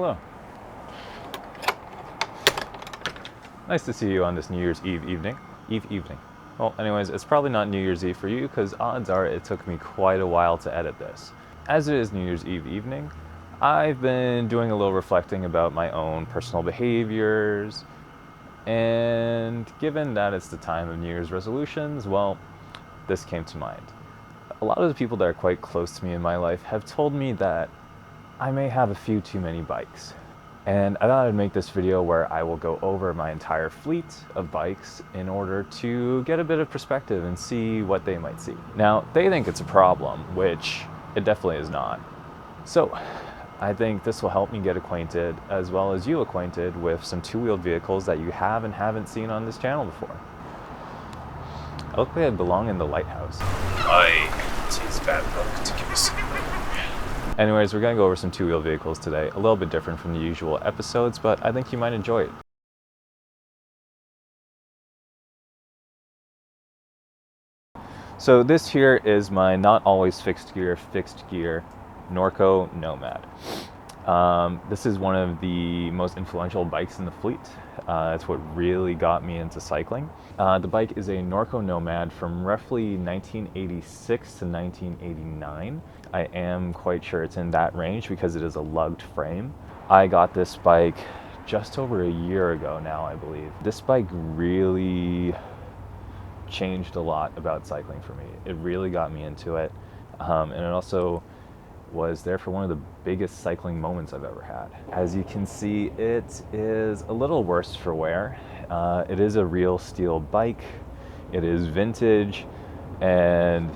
Hello. Nice to see you on this New Year's Eve evening. Well, anyways, it's probably not New Year's Eve for you because odds are it took me quite a while to edit this. As it is New Year's Eve evening, I've been doing a little reflecting about my own personal behaviors, and given that it's the time of New Year's resolutions, well, this came to mind. A lot of the people that are quite close to me in my life have told me that I may have a few too many bikes. And I thought I'd make this video where I will go over my entire fleet of bikes in order to get a bit of perspective and see what they might see. Now, they think it's a problem, which it definitely is not. So, I think this will help me get acquainted, as well as you acquainted, with some two-wheeled vehicles that you have and haven't seen on this channel before. I look like I belong in the lighthouse. It is bad luck to give us. Anyways, we're going to go over some two-wheel vehicles today, a little bit different from the usual episodes, but I think you might enjoy it. So this here is my not always fixed gear Norco Nomad. This is one of the most influential bikes in the fleet. That's what really got me into cycling. The bike is a Norco Nomad from roughly 1986 to 1989. I am quite sure it's in that range because it is a lugged frame. I got this bike just over a year ago now, I believe. This bike really changed a lot about cycling for me. It really got me into it, and it also was there for one of the biggest cycling moments I've ever had. As you can see, it is a little worse for wear. It is a real steel bike. It is vintage, and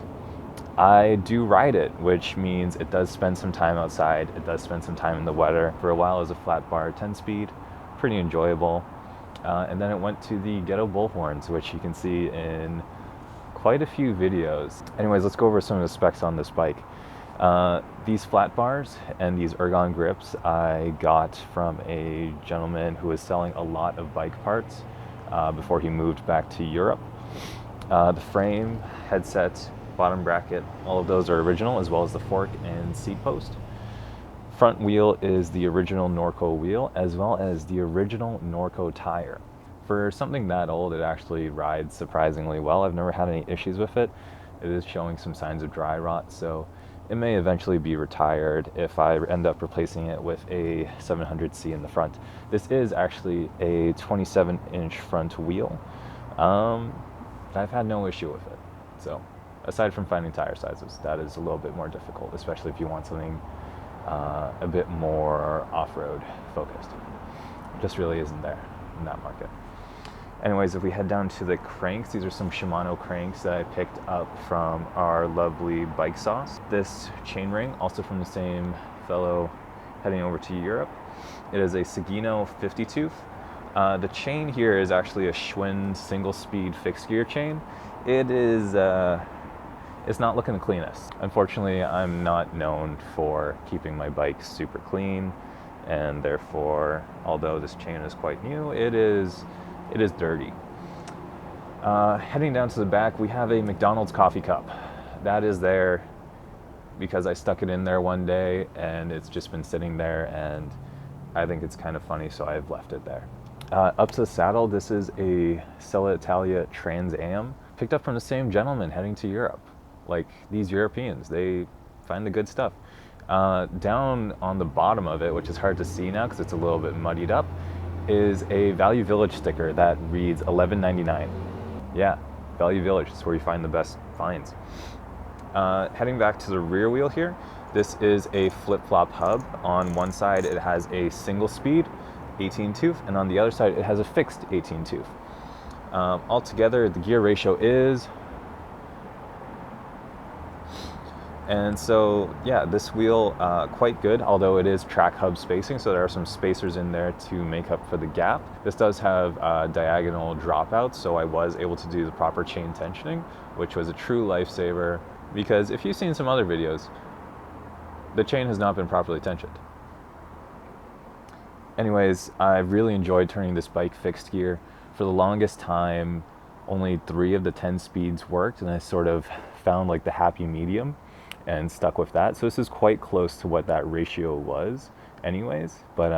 I do ride it, which means it does spend some time outside. It does spend some time in the weather. For a while, it was a flat bar 10-speed, pretty enjoyable. And then it went to the ghetto bullhorns, which you can see in quite a few videos. Anyways, let's go over some of the specs on this bike. These flat bars and these ergon grips I got from a gentleman who was selling a lot of bike parts before he moved back to Europe. The frame, headset, bottom bracket, all of those are original, as well as the fork and seat post. Front wheel is the original Norco wheel, as well as the original Norco tire. For something that old, it actually rides surprisingly well. I've never had any issues with it. It is showing some signs of dry rot, so it may eventually be retired if I end up replacing it with a 700C in the front. This is actually a 27-inch front wheel. I've had no issue with it. So, aside from finding tire sizes, that is a little bit more difficult, especially if you want something a bit more off-road focused. It just really isn't there in that market. Anyways, if we head down to the cranks, these are some Shimano cranks that I picked up from our lovely Bike Sauce. This chainring, also from the same fellow heading over to Europe. It is a Sagino 50 tooth. The chain here is actually a Schwinn single-speed fixed gear chain. It is it's not looking the cleanest. Unfortunately, I'm not known for keeping my bike super clean, and therefore, although this chain is quite new, it is dirty. Heading down to the back, we have a McDonald's coffee cup. That is there because I stuck it in there one day, and it's just been sitting there, and I think it's kind of funny, so I've left it there. Up to the saddle, this is a Sella Italia Trans Am, picked up from the same gentleman heading to Europe. Like, these Europeans, they find the good stuff. Down on the bottom of it, which is hard to see now because it's a little bit muddied up, is a Value Village sticker that reads $11.99. Yeah, Value Village is where you find the best finds. Heading back to the rear wheel here, this is a flip-flop hub. On one side it has a single speed 18 tooth, and on the other side it has a fixed 18 tooth. Altogether, the gear ratio is... And so, yeah, this wheel, quite good, although it is track hub spacing, so there are some spacers in there to make up for the gap. This does have diagonal dropouts, so I was able to do the proper chain tensioning, which was a true lifesaver, because if you've seen some other videos, the chain has not been properly tensioned. Anyways, I really enjoyed turning this bike fixed gear. For the longest time, only 3 of the 10 speeds worked, and I sort of found like the happy medium and stuck with that. So this is quite close to what that ratio was. anyways, but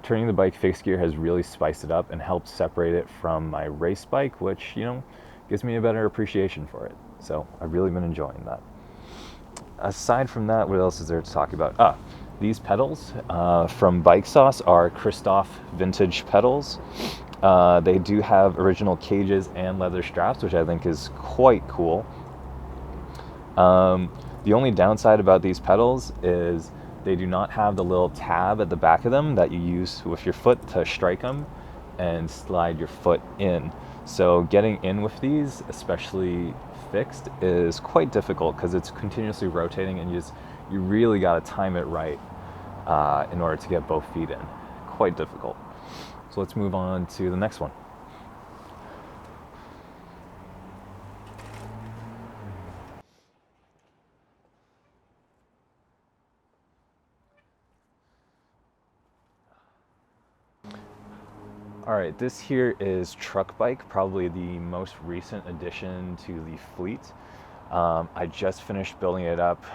turning the bike fixed gear has really spiced it up and helped separate it from my race bike, which, gives me a better appreciation for it. So I've really been enjoying that. Aside from that, what else is there to talk about? These pedals from Bike Sauce are Christoph vintage pedals. They do have original cages and leather straps, which I think is quite cool. The only downside about these pedals is they do not have the little tab at the back of them that you use with your foot to strike them and slide your foot in. So getting in with these, especially fixed, is quite difficult because it's continuously rotating, and you really got to time it right in order to get both feet in. Quite difficult. So let's move on to the next one. All right, this here is Truck Bike, probably the most recent addition to the fleet. I just finished building it up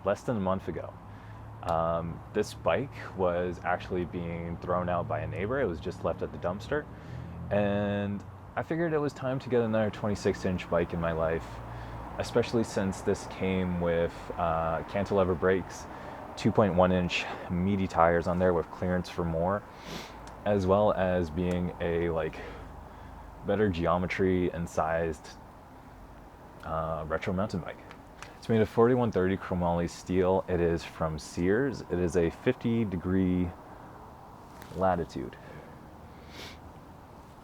less than a month ago. This bike was actually being thrown out by a neighbor. It was just left at the dumpster. And I figured it was time to get another 26-inch bike in my life, especially since this came with cantilever brakes, 2.1-inch meaty tires on there with clearance for more, as well as being a better geometry and sized retro mountain bike. It's made of 4130 chromoly steel. It is from Sears. It is a 50-degree latitude.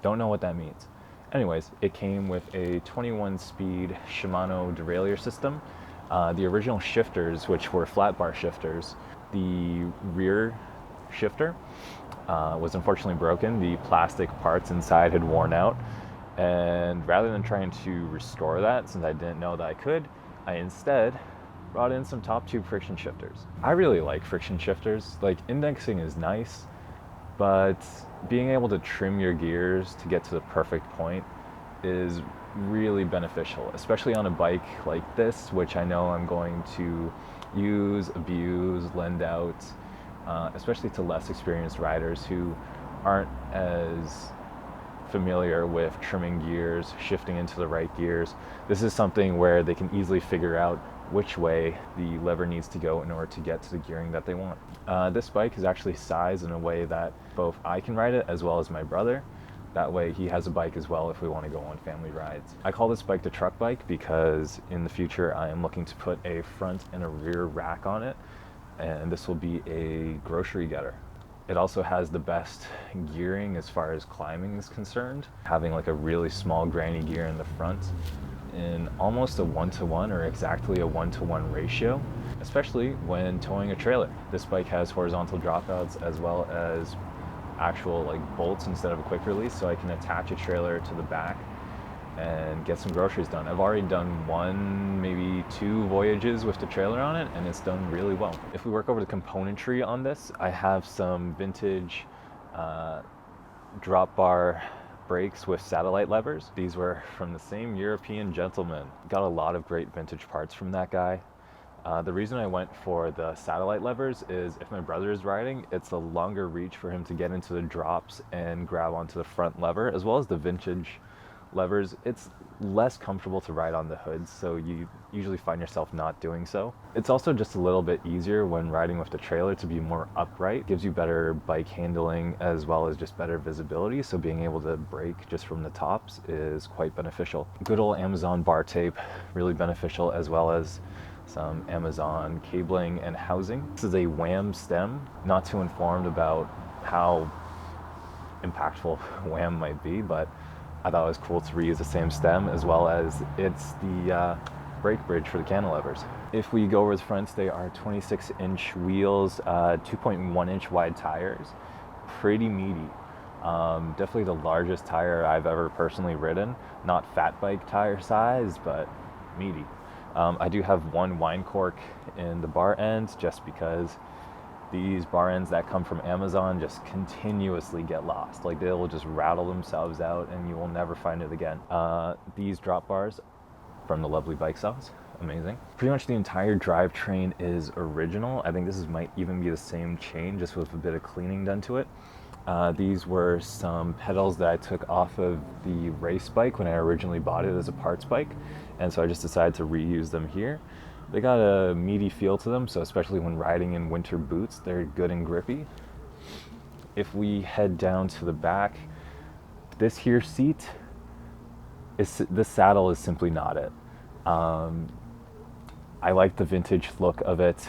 Don't know what that means. Anyways, it came with a 21-speed Shimano derailleur system. The original shifters, which were flat bar shifters, the rear shifter was unfortunately broken. The plastic parts inside had worn out, and rather than trying to restore that, since I didn't know that I could, I instead brought in some top tube friction shifters. I really like friction shifters. Indexing is nice, but being able to trim your gears to get to the perfect point is really beneficial, especially on a bike like this, which I know I'm going to use, abuse, lend out, especially to less experienced riders who aren't as familiar with trimming gears, shifting into the right gears. This is something where they can easily figure out which way the lever needs to go in order to get to the gearing that they want. This bike is actually sized in a way that both I can ride it as well as my brother. That way he has a bike as well if we want to go on family rides. I call this bike the truck bike because in the future I am looking to put a front and a rear rack on it, and this will be a grocery getter. It also has the best gearing as far as climbing is concerned, having a really small granny gear in the front in almost a 1-to-1 or exactly a 1-to-1 ratio, especially when towing a trailer. This bike has horizontal dropouts as well as actual bolts instead of a quick release, so I can attach a trailer to the back and get some groceries done. I've already done 1, maybe 2 voyages with the trailer on it, and it's done really well. If we work over the componentry on this, I have some vintage drop bar brakes with satellite levers. These were from the same European gentleman. Got a lot of great vintage parts from that guy. The reason I went for the satellite levers is if my brother is riding, it's a longer reach for him to get into the drops and grab onto the front lever, as well as the vintage levers. It's less comfortable to ride on the hoods, so you usually find yourself not doing so. It's also just a little bit easier when riding with the trailer to be more upright. Gives you better bike handling as well as just better visibility, so being able to brake just from the tops is quite beneficial. Good old Amazon bar tape, really beneficial, as well as some Amazon cabling and housing. This is a WHAM stem. Not too informed about how impactful WHAM might be, but I thought it was cool to reuse the same stem, as well as it's the brake bridge for the cantilevers. If we go over the fronts, they are 26-inch wheels, 2.1-inch wide tires, pretty meaty. Definitely the largest tire I've ever personally ridden. Not fat bike tire size, but meaty. I do have one wine cork in the bar ends, just because these bar ends that come from Amazon just continuously get lost. They will just rattle themselves out and you will never find it again. These drop bars from the lovely Bike Sauce amazing. Pretty much the entire drivetrain is original. I think this might even be the same chain, just with a bit of cleaning done to it. These were some pedals that I took off of the race bike when I originally bought it as a parts bike, and so I just decided to reuse them here. They got a meaty feel to them, so especially when riding in winter boots, they're good and grippy. If we head down to the back, this here seat, this saddle is simply not it. I like the vintage look of it.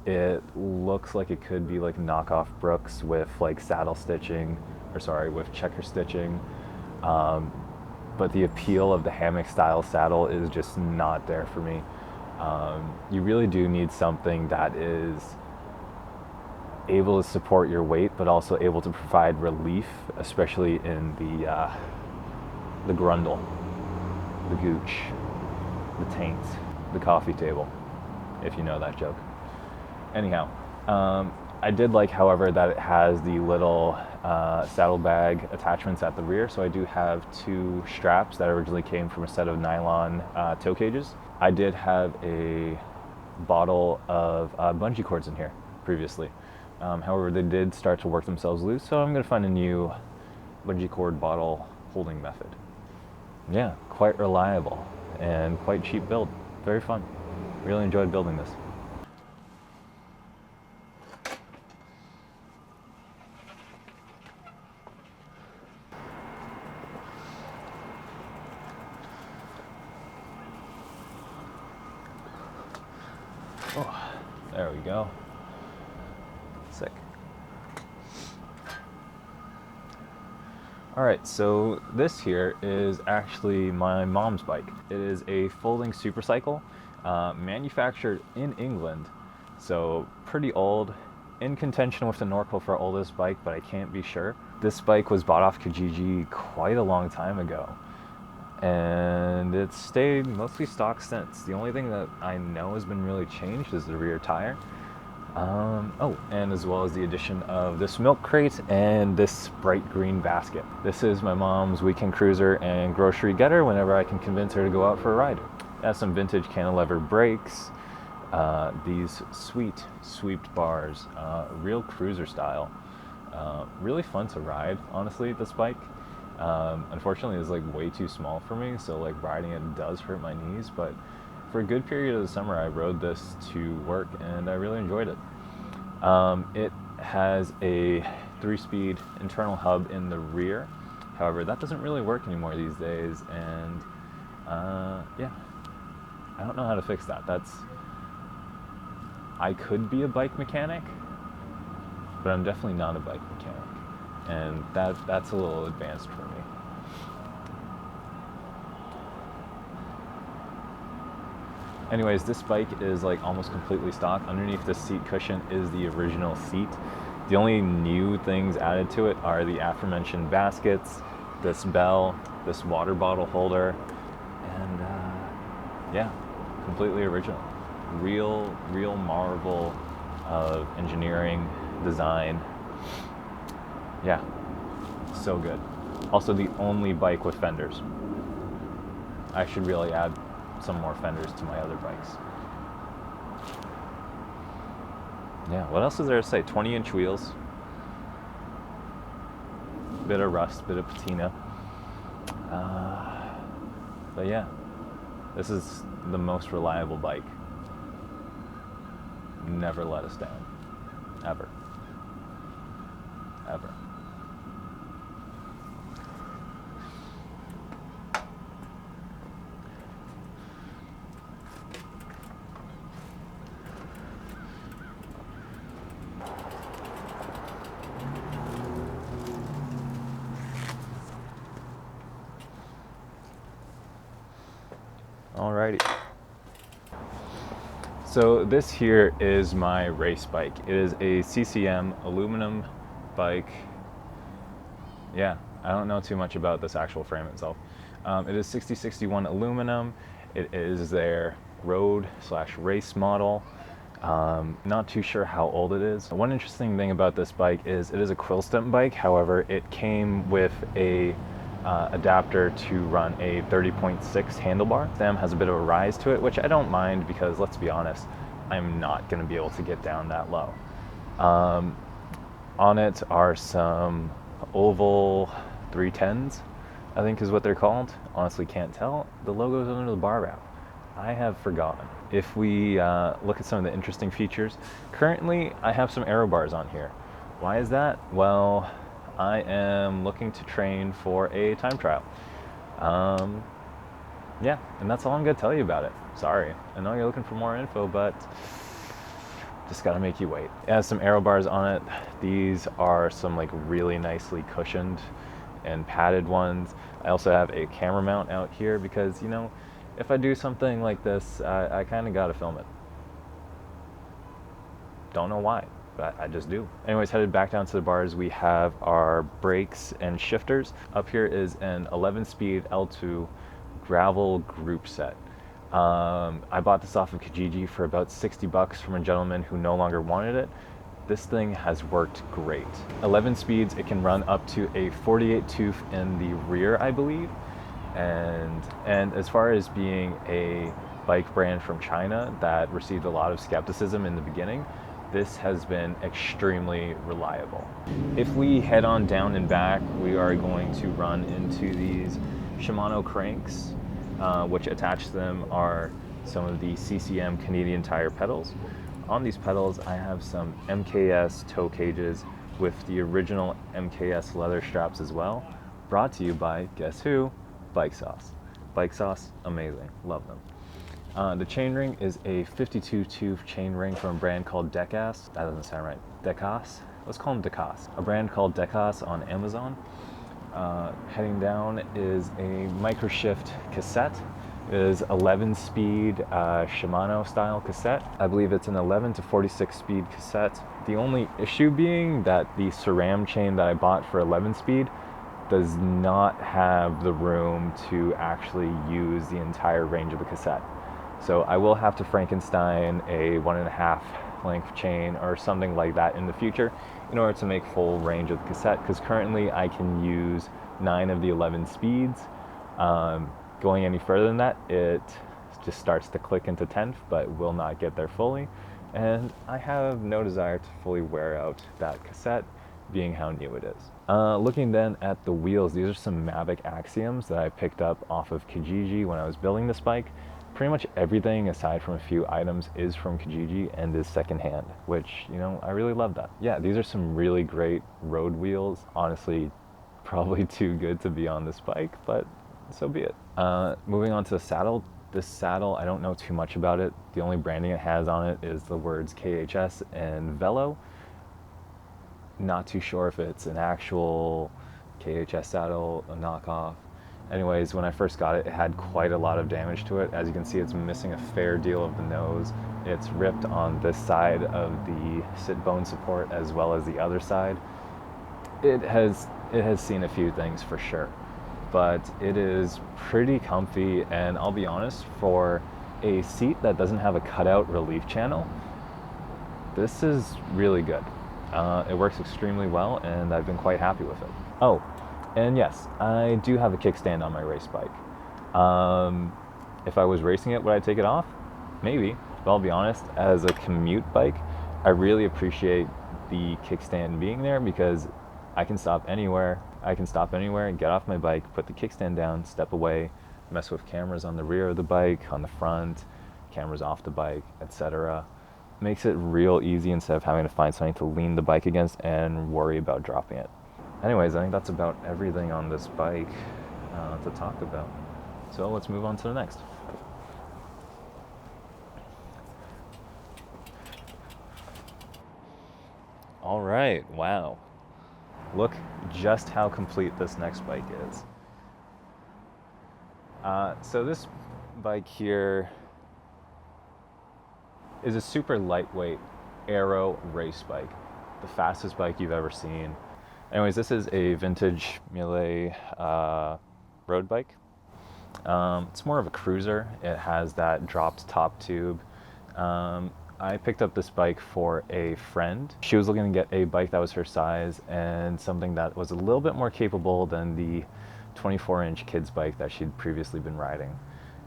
It looks like it could be like knockoff Brooks with like saddle stitching, with checker stitching. But the appeal of the hammock style saddle is just not there for me. You really do need something that is able to support your weight, but also able to provide relief, especially in the grundle, the gooch, the taint, the coffee table, if you know that joke. Anyhow, I did like, however, that it has the little saddlebag attachments at the rear, so I do have 2 straps that originally came from a set of nylon toe cages. I did have a bottle of bungee cords in here previously. However, they did start to work themselves loose, so I'm going to find a new bungee cord bottle holding method. Yeah, quite reliable and quite cheap build. Very fun. Really enjoyed building this. Oh, there we go. Sick. Alright, so this here is actually my mom's bike. It is a folding supercycle, manufactured in England, so pretty old. In contention with the Norco for oldest bike, but I can't be sure. This bike was bought off Kijiji quite a long time ago, and it's stayed mostly stock since. The only thing that I know has been really changed is the rear tire. And as well as the addition of this milk crate and this bright green basket. This is my mom's weekend cruiser and grocery getter whenever I can convince her to go out for a ride. It has some vintage cantilever brakes, these sweet sweeped bars, real cruiser style. Really fun to ride, honestly, this bike. Unfortunately, it's like way too small for me, so like riding it does hurt my knees, but for a good period of the summer, I rode this to work, and I really enjoyed it. It has a 3-speed internal hub in the rear. However, that doesn't really work anymore these days, and yeah, I don't know how to fix that. I could be a bike mechanic, but I'm definitely not a bike mechanic, and that's a little advanced for me. Anyways, this bike is like almost completely stock. Underneath the seat cushion is the original seat. The only new things added to it are the aforementioned baskets, this bell, this water bottle holder, and yeah, completely original. Real marvel of engineering, design. Yeah, so good. Also the only bike with fenders. I should really add some more fenders to my other bikes. Yeah, what else is there to say? 20-inch wheels. Bit of rust, bit of patina. But yeah, this is the most reliable bike. Never let us down. Ever. Ever. Alrighty. So this here is my race bike. It is a CCM aluminum bike. Yeah, I don't know too much about this actual frame itself. It is 6061 aluminum. It is their road/race model. Not too sure how old it is. One interesting thing about this bike is it is a quill stem bike. However, it came with a adapter to run a 30.6 handlebar. Stem has a bit of a rise to it, which I don't mind because, let's be honest, I'm not going to be able to get down that low. On it are some oval 310s, I think is what they're called. Honestly, can't tell. The logo's under the bar wrap. I have forgotten. If we look at some of the interesting features, currently I have some aero bars on here. Why is that? Well, I am looking to train for a time trial. Yeah, and that's all I'm going to tell you about it. Sorry. I know you're looking for more info, but just got to make you wait. It has some aero bars on it. These are some like really nicely cushioned and padded ones. I also have a camera mount out here because, you know, if I do something like this, I kind of got to film it. Don't know why, but I just do. Anyways, headed back down to the bars, we have our brakes and shifters. Up here is an 11-speed L2 gravel group set. I bought this off of Kijiji for about 60 bucks from a gentleman who no longer wanted it. This thing has worked great. 11 speeds, it can run up to a 48 tooth in the rear, I believe. And as far as being a bike brand from China that received a lot of skepticism in the beginning, this has been extremely reliable. If we head on down and back, we are going to run into these Shimano cranks, which attached to them are some of the CCM Canadian Tire pedals. On these pedals, I have some MKS toe cages with the original MKS leather straps as well. Brought to you by, guess who? Bike Sauce. Bike Sauce, amazing, love them. The chainring is a 52 tooth chainring from a brand called Decas. That doesn't sound right. Decas? Let's call them Decas. A brand called Decas on Amazon. Heading down is a microshift cassette. It is 11-speed Shimano style cassette. I believe it's an 11 to 46 speed cassette. The only issue being that the SRAM chain that I bought for 11 speed does not have the room to actually use the entire range of the cassette. So I will have to Frankenstein a 1.5 length chain or something like that in the future in order to make full range of the cassette, because currently I can use 9 of the 11 speeds. Going any further than that, it just starts to click into 10th, but will not get there fully. And I have no desire to fully wear out that cassette, being how new it is. Looking then at the wheels, these are some Mavic Axioms that I picked up off of Kijiji when I was building this bike. Pretty much everything aside from a few items is from Kijiji and is secondhand, which, you know, I really love that. Yeah, these are some really great road wheels. Honestly, probably too good to be on this bike, but so be it. Moving on to the saddle. This saddle, I don't know too much about it. The only branding it has on it is the words KHS and Velo. Not too sure if it's an actual KHS saddle, a knockoff. Anyways, when I first got it, it had quite a lot of damage to it. As you can see, it's missing a fair deal of the nose. It's ripped on this side of the sit bone support as well as the other side. It has seen a few things for sure, but it is pretty comfy, and I'll be honest, for a seat that doesn't have a cutout relief channel, this is really good. It works extremely well, and I've been quite happy with it. Oh, and yes, I do have a kickstand on my race bike. If I was racing it, would I take it off? Maybe, but I'll be honest, as a commute bike, I really appreciate the kickstand being there because I can stop anywhere. Get off my bike, put the kickstand down, step away, mess with cameras on the rear of the bike, on the front, cameras off the bike, etc. Makes it real easy instead of having to find something to lean the bike against and worry about dropping it. Anyways, I think that's about everything on this bike to talk about. So let's move on to the next. All right, wow. Look just how complete this next bike is. So this bike here is a super lightweight aero race bike. The fastest bike you've ever seen. Anyways, this is a vintage Miele road bike. It's more of a cruiser. It has that dropped top tube. I picked up this bike for a friend. She was looking to get a bike that was her size and something that was a little bit more capable than the 24-inch kids bike that she'd previously been riding.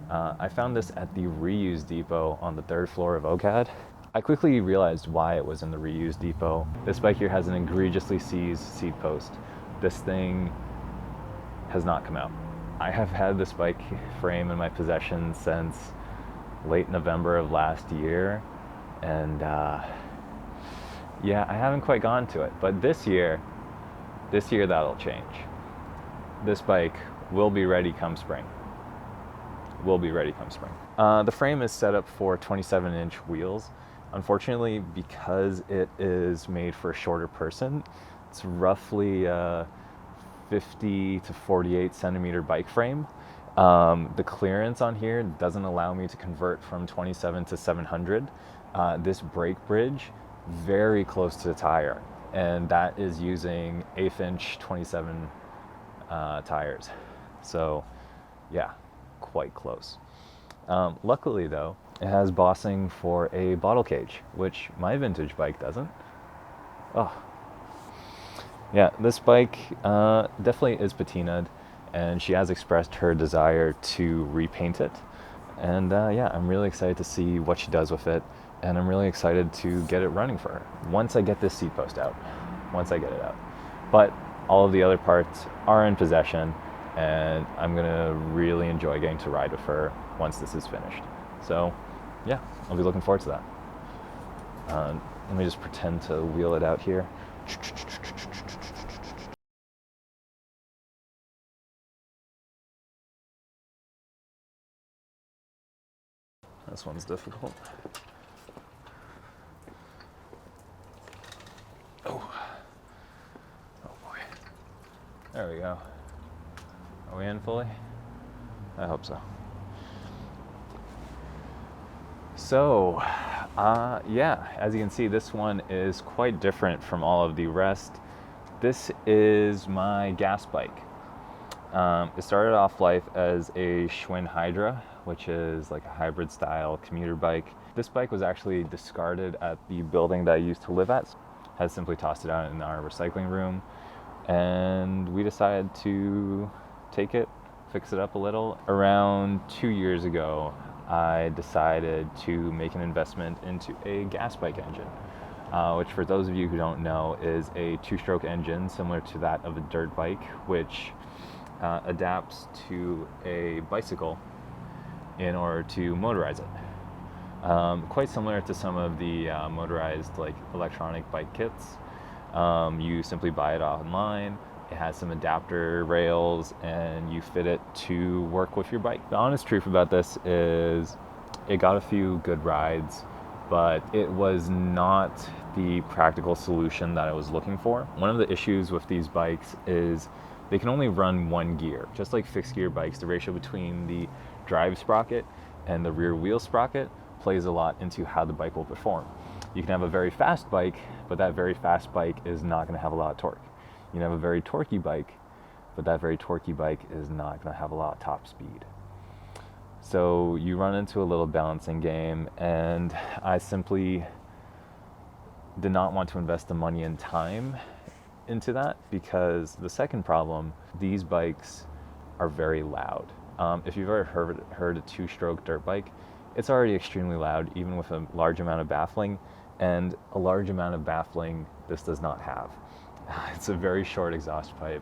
I found this at the reuse depot on the 3rd floor of OCAD. I quickly realized why it was in the reuse depot. This bike here has an egregiously seized seat post. This thing has not come out. I have had this bike frame in my possession since late November of last year, and yeah, I haven't quite gone to it. But this year that'll change. This bike will be ready come spring. The frame is set up for 27-inch wheels. Unfortunately, because it is made for a shorter person, it's roughly a 50 to 48 centimeter bike frame. The clearance on here doesn't allow me to convert from 27 to 700. This brake bridge, very close to the tire, and that is using 1/8 inch 27 tires. So yeah, quite close. Luckily though, it has bossing for a bottle cage, which my vintage bike doesn't. Oh, yeah, this bike definitely is patinaed, and she has expressed her desire to repaint it. And yeah, I'm really excited to see what she does with it, and I'm really excited to get it running for her once I get this seat post out, once I get it out. But all of the other parts are in possession, and I'm gonna really enjoy getting to ride with her once this is finished. So yeah, I'll be looking forward to that. Let me just pretend to wheel it out here. This one's difficult. Oh boy. There we go. Are we in fully? I hope so. So, yeah, as you can see, this one is quite different from all of the rest. This is my gas bike. It started off life as a Schwinn Hydra, which is like a hybrid style commuter bike. This bike was actually discarded at the building that I used to live at. Had simply tossed it out in our recycling room, and we decided to take it, fix it up a little. Around 2 years ago, I decided to make an investment into a gas bike engine, which for those of you who don't know is a 2-stroke engine similar to that of a dirt bike, which adapts to a bicycle in order to motorize it. Quite similar to some of the motorized like electronic bike kits. You simply buy it online. It has some adapter rails, and you fit it to work with your bike. The honest truth about this is it got a few good rides, but it was not the practical solution that I was looking for. One of the issues with these bikes is they can only run one gear. Just like fixed gear bikes, the ratio between the drive sprocket and the rear wheel sprocket plays a lot into how the bike will perform. You can have a very fast bike, but that very fast bike is not going to have a lot of torque. You can have a very torquey bike, but that very torquey bike is not going to have a lot of top speed. So you run into a little balancing game, and I simply did not want to invest the money and time into that, because the second problem, these bikes are very loud. If you've ever heard a 2-stroke dirt bike, it's already extremely loud, even with a large amount of baffling, and a large amount of baffling this does not have. It's a very short exhaust pipe.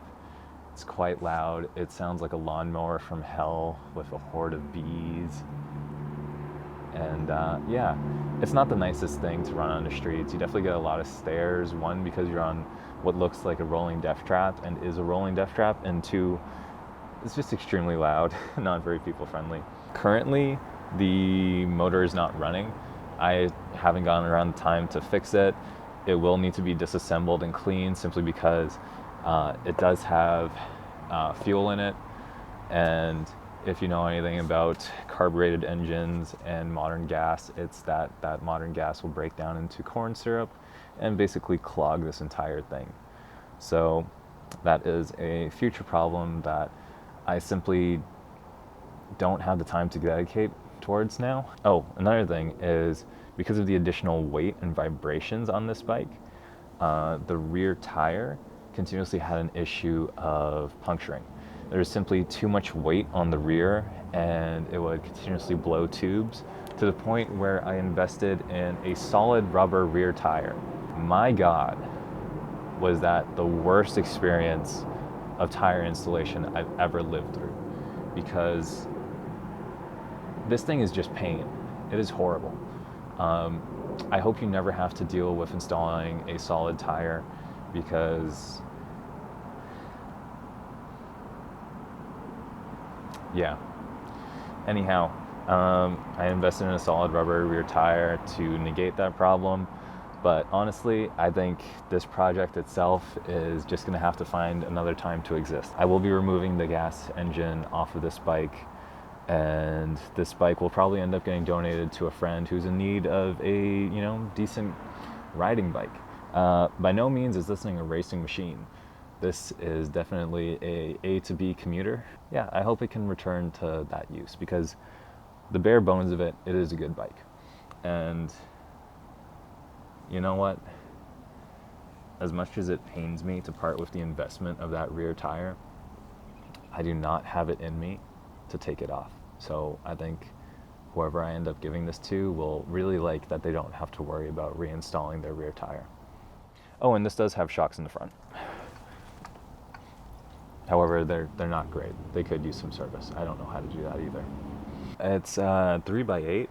It's quite loud. It sounds like a lawnmower from hell with a horde of bees. And yeah, it's not the nicest thing to run on the streets. You definitely get a lot of stares. One, because you're on what looks like a rolling death trap and is a rolling death trap. And two, it's just extremely loud, not very people friendly. Currently, the motor is not running. I haven't gotten around the time to fix it. It will need to be disassembled and cleaned, simply because it does have fuel in it, and if you know anything about carbureted engines and modern gas, it's that modern gas will break down into corn syrup and basically clog this entire thing. So that is a future problem that I simply don't have the time to dedicate towards now. Oh, another thing is, because of the additional weight and vibrations on this bike, the rear tire continuously had an issue of puncturing. There's simply too much weight on the rear, and it would continuously blow tubes to the point where I invested in a solid rubber rear tire. My God, was that the worst experience of tire installation I've ever lived through, because this thing is just pain. It is horrible. I hope you never have to deal with installing a solid tire, because yeah. Anyhow, I invested in a solid rubber rear tire to negate that problem. But honestly, I think this project itself is just going to have to find another time to exist. I will be removing the gas engine off of this bike, and this bike will probably end up getting donated to a friend who's in need of a, decent riding bike. By no means is this thing a racing machine. This is definitely a to B commuter. Yeah, I hope it can return to that use, because the bare bones of it, it is a good bike. And you know what? As much as it pains me to part with the investment of that rear tire, I do not have it in me to take it off. So I think whoever I end up giving this to will really like that they don't have to worry about reinstalling their rear tire. Oh, and this does have shocks in the front. However, they're not great. They could use some service. I don't know how to do that either. It's 3x8,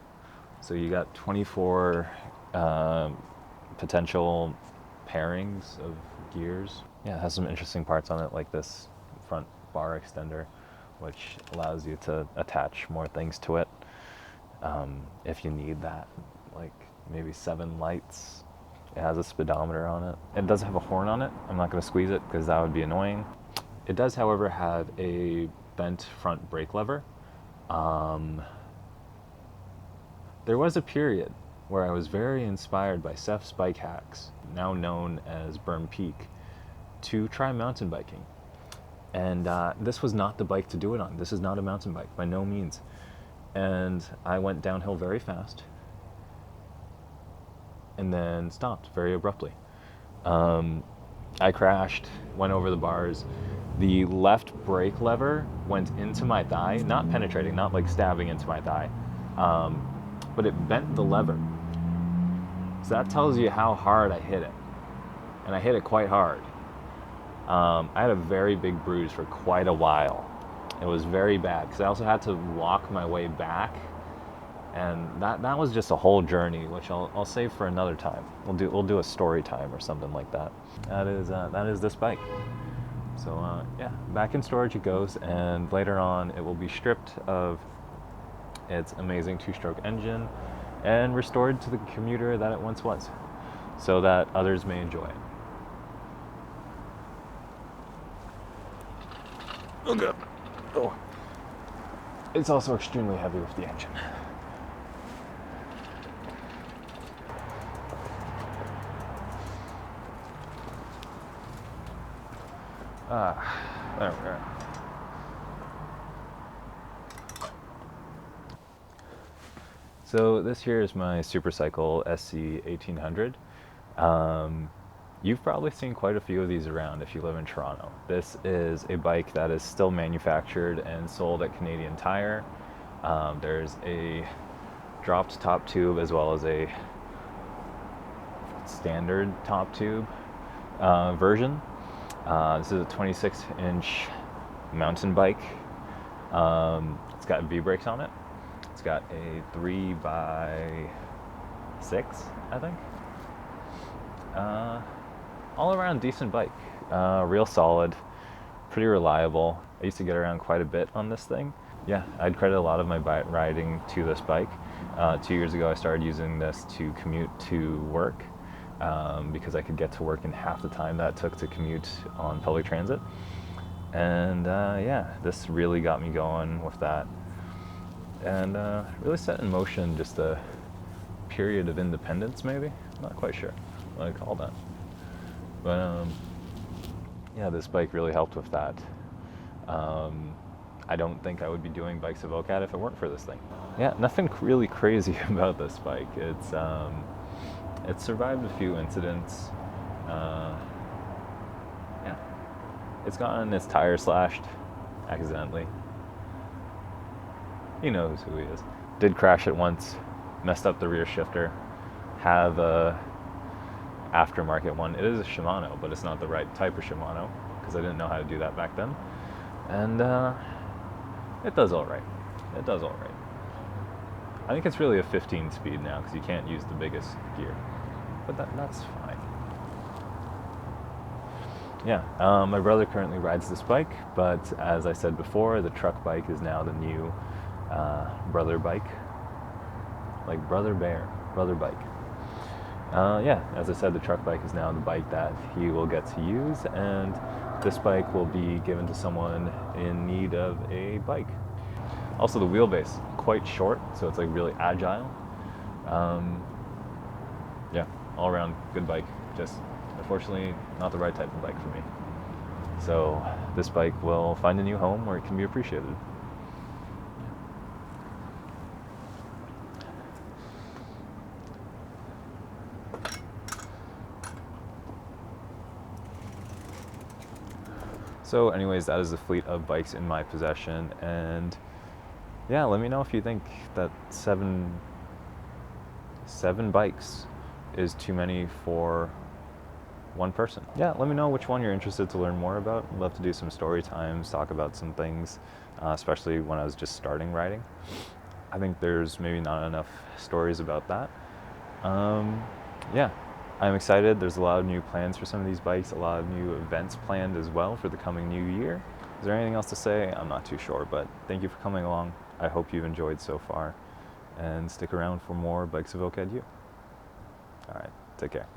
so you got 24 potential pairings of gears. Yeah, it has some interesting parts on it, like this front bar extender, which allows you to attach more things to it if you need that, like maybe 7 lights. It has a speedometer on it. It does have a horn on it. I'm not going to squeeze it because that would be annoying. It does, however, have a bent front brake lever. There was a period where I was very inspired by Seth's Bike Hacks, now known as Burn Peak, to try mountain biking. And this was not the bike to do it on. This is not a mountain bike, by no means. And I went downhill very fast and then stopped very abruptly. I crashed, went over the bars. The left brake lever went into my thigh, not penetrating, not like stabbing into my thigh, but it bent the lever. So that tells you how hard I hit it. And I hit it quite hard. I had a very big bruise for quite a while. It was very bad because I also had to walk my way back, and that was just a whole journey, which I'll save for another time. We'll do a story time or something like that. That is this bike. So yeah, back in storage it goes, and later on it will be stripped of its amazing 2-stroke engine and restored to the commuter that it once was, so that others may enjoy it. Oh god. Oh. It's also extremely heavy with the engine. There we are. So this here is my Supercycle SC 1800. You've probably seen quite a few of these around if you live in Toronto. This is a bike that is still manufactured and sold at Canadian Tire. There's a dropped top tube as well as a standard top tube version. This is a 26-inch mountain bike. It's got V-brakes on it. It's got a 3x6, I think. All around decent bike. Real solid, pretty reliable. I used to get around quite a bit on this thing. Yeah, I'd credit a lot of my riding to this bike. 2 years ago I started using this to commute to work, because I could get to work in half the time that it took to commute on public transit. And yeah, this really got me going with that, and really set in motion just a period of independence, maybe. I'm not quite sure what I call that, but yeah, this bike really helped with that. I don't think I would be doing Bikes of OCAD if it weren't for this thing. Yeah, nothing really crazy about this bike. It's survived a few incidents. Yeah, it's gotten its tire slashed accidentally. He knows who he is. Did crash it once, messed up the rear shifter. Have a aftermarket one. It is a Shimano, but it's not the right type of Shimano because I didn't know how to do that back then. And it does all right. It does all right. I think it's really a 15 speed now because you can't use the biggest gear, but that's fine. Yeah, my brother currently rides this bike, but as I said before, the truck bike is now the new brother bike, like brother bear, brother bike. Yeah, as I said, the truck bike is now the bike that he will get to use, and this bike will be given to someone in need of a bike. Also, the wheelbase, quite short, so it's like really agile. Yeah, all around good bike. Just unfortunately not the right type of bike for me. So this bike will find a new home where it can be appreciated. So anyways, that is the fleet of bikes in my possession, and yeah, let me know if you think that seven bikes is too many for one person. Yeah, let me know which one you're interested to learn more about. I'd love to do some story times, talk about some things, especially when I was just starting riding. I think there's maybe not enough stories about that. Yeah, I'm excited. There's a lot of new plans for some of these bikes, a lot of new events planned as well for the coming new year. Is there anything else to say? I'm not too sure, but thank you for coming along. I hope you've enjoyed so far, and stick around for more Bikes of OCADU. All right, take care.